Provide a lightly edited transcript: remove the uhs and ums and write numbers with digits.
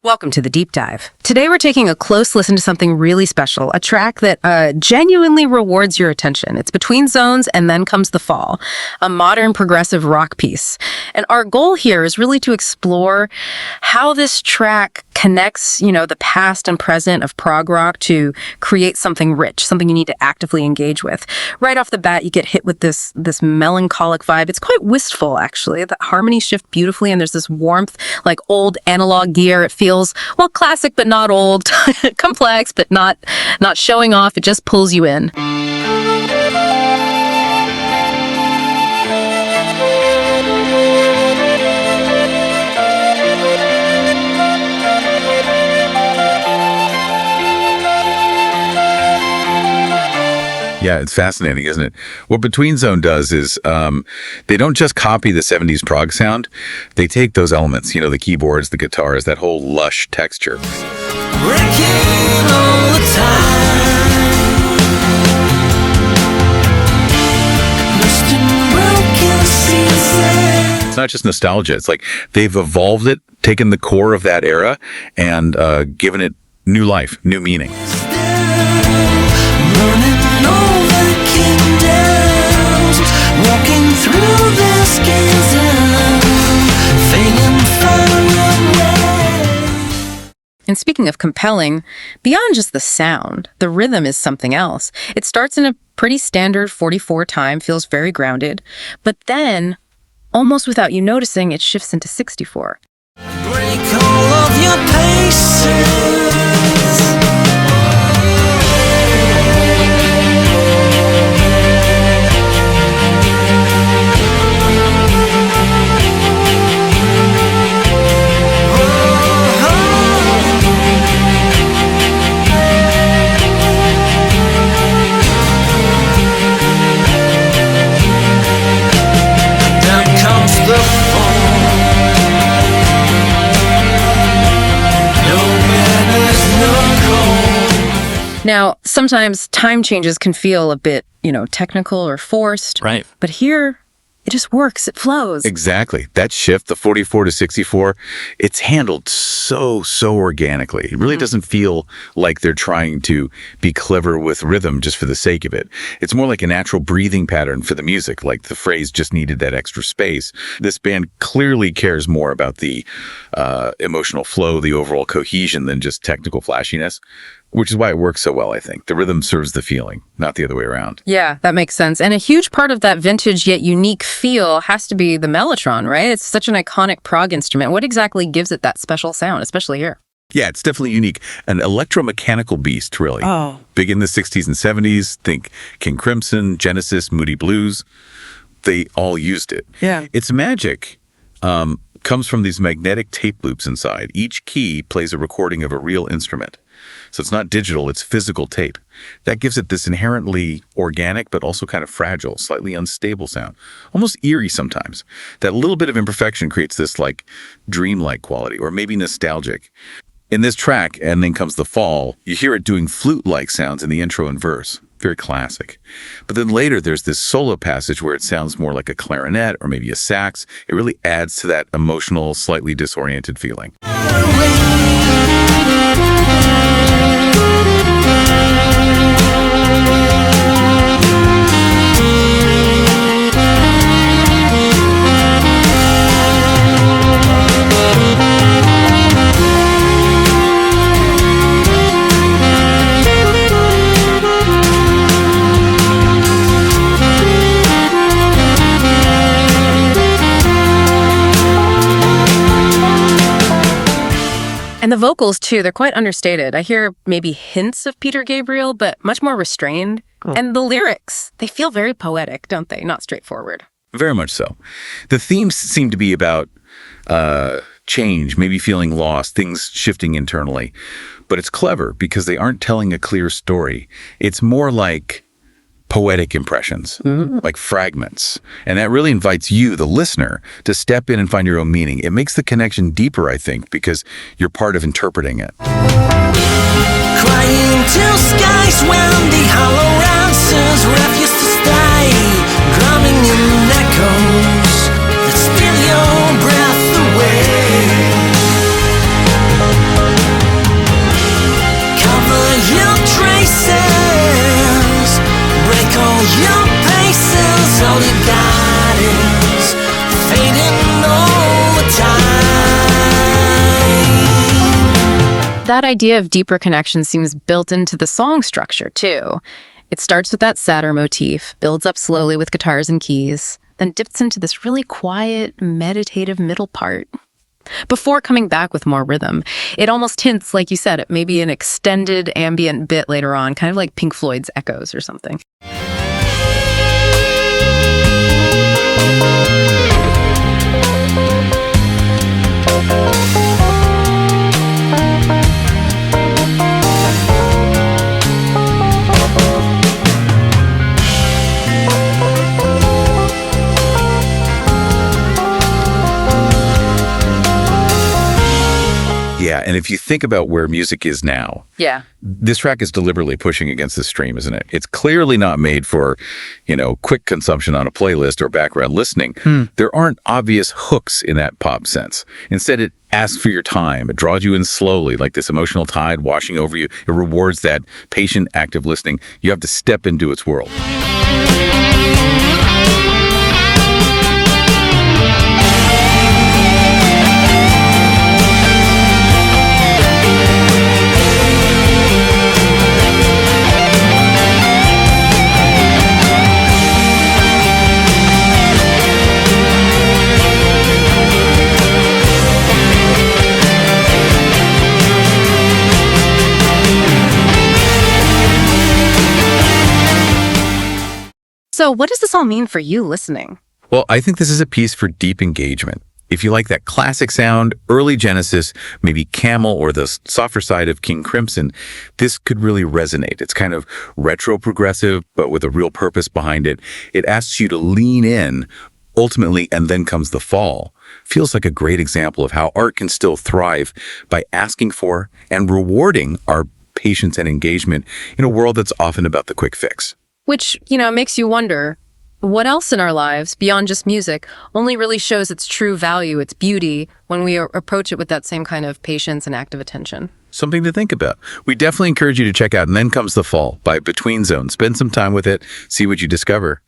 Welcome to the Deep Dive. Today we're taking a close listen to something really special, a track that genuinely rewards your attention. It's Betweenzone and Then Comes the Fall, a modern progressive rock piece. And our goal here is really to explore how this track connects, the past and present of prog rock to create something rich, something you need to actively engage with. Right off the bat, you get hit with this melancholic vibe. It's quite wistful, actually. The harmonies shift beautifully, and there's this warmth, like old analog gear. It feels, classic but not old, complex but not showing off. It just pulls you in. Yeah, it's fascinating, isn't it? What Betweenzone does is they don't just copy the 70s prog sound. They take those elements, the keyboards, the guitars, that whole lush texture. Breaking all the time. Lost in broken seasons. It's not just nostalgia. It's like they've evolved it, taken the core of that era, and given it new life, new meaning. Walking through the schism, fading far away. And speaking of compelling, beyond just the sound, the rhythm is something else. It starts in a pretty standard 44 time, feels very grounded, but then, almost without you noticing, it shifts into 64. Break all of your paces. Now, sometimes time changes can feel a bit, technical or forced. Right. But here, it just works. It flows. Exactly. That shift, the 44 to 64, it's handled so organically. It really doesn't feel like they're trying to be clever with rhythm just for the sake of it. It's more like a natural breathing pattern for the music, like the phrase just needed that extra space. This band clearly cares more about the emotional flow, the overall cohesion than just technical flashiness, which is why it works so well, I think. The rhythm serves the feeling, not the other way around. Yeah, that makes sense. And a huge part of that vintage yet unique feel has to be the Mellotron, right? It's such an iconic prog instrument. What exactly gives it that special sound, especially here? Yeah, it's definitely unique. An electromechanical beast, really. Oh. Big in the 60s and 70s. Think King Crimson, Genesis, Moody Blues. They all used it. Yeah. Its magic comes from these magnetic tape loops inside. Each key plays a recording of a real instrument. So it's not digital, it's physical tape. That gives it this inherently organic, but also kind of fragile, slightly unstable sound. Almost eerie sometimes. That little bit of imperfection creates this dreamlike quality, or maybe nostalgic. In this track, And Then Comes the Fall, you hear it doing flute-like sounds in the intro and verse. Very classic. But then later there's this solo passage where it sounds more like a clarinet or maybe a sax. It really adds to that emotional, slightly disoriented feeling. And the vocals, too, they're quite understated. I hear maybe hints of Peter Gabriel, but much more restrained. Oh. And the lyrics, they feel very poetic, don't they? Not straightforward. Very much so. The themes seem to be about change, maybe feeling lost, things shifting internally. But it's clever because they aren't telling a clear story. It's more like poetic impressions, like fragments. And that really invites you, the listener, to step in and find your own meaning. It makes the connection deeper, I think, because you're part of interpreting it. Crying till skies when the hollow answers refuse to stay, drumming in echoes that steal your breath away. That idea of deeper connection seems built into the song structure, too. It starts with that sadder motif, builds up slowly with guitars and keys, then dips into this really quiet, meditative middle part, before coming back with more rhythm. It almost hints, like you said, at maybe an extended ambient bit later on, kind of like Pink Floyd's Echoes or something. Yeah, and if you think about where music is now, this track is deliberately pushing against the stream, isn't it? It's clearly not made for, quick consumption on a playlist or background listening. There aren't obvious hooks in that pop sense. Instead, it asks for your time. It draws you in slowly, like this emotional tide washing over you. It rewards that patient, active listening. You have to step into its world. So what does this all mean for you listening? Well, I think this is a piece for deep engagement. If you like that classic sound, early Genesis, maybe Camel or the softer side of King Crimson, this could really resonate. It's kind of retro-progressive, but with a real purpose behind it. It asks you to lean in, ultimately, and then comes the fall. Feels like a great example of how art can still thrive by asking for and rewarding our patience and engagement in a world that's often about the quick fix. Which, makes you wonder, what else in our lives, beyond just music, only really shows its true value, its beauty, when we approach it with that same kind of patience and active attention? Something to think about. We definitely encourage you to check out And Then Comes the Fall by Betweenzone. Spend some time with it, see what you discover.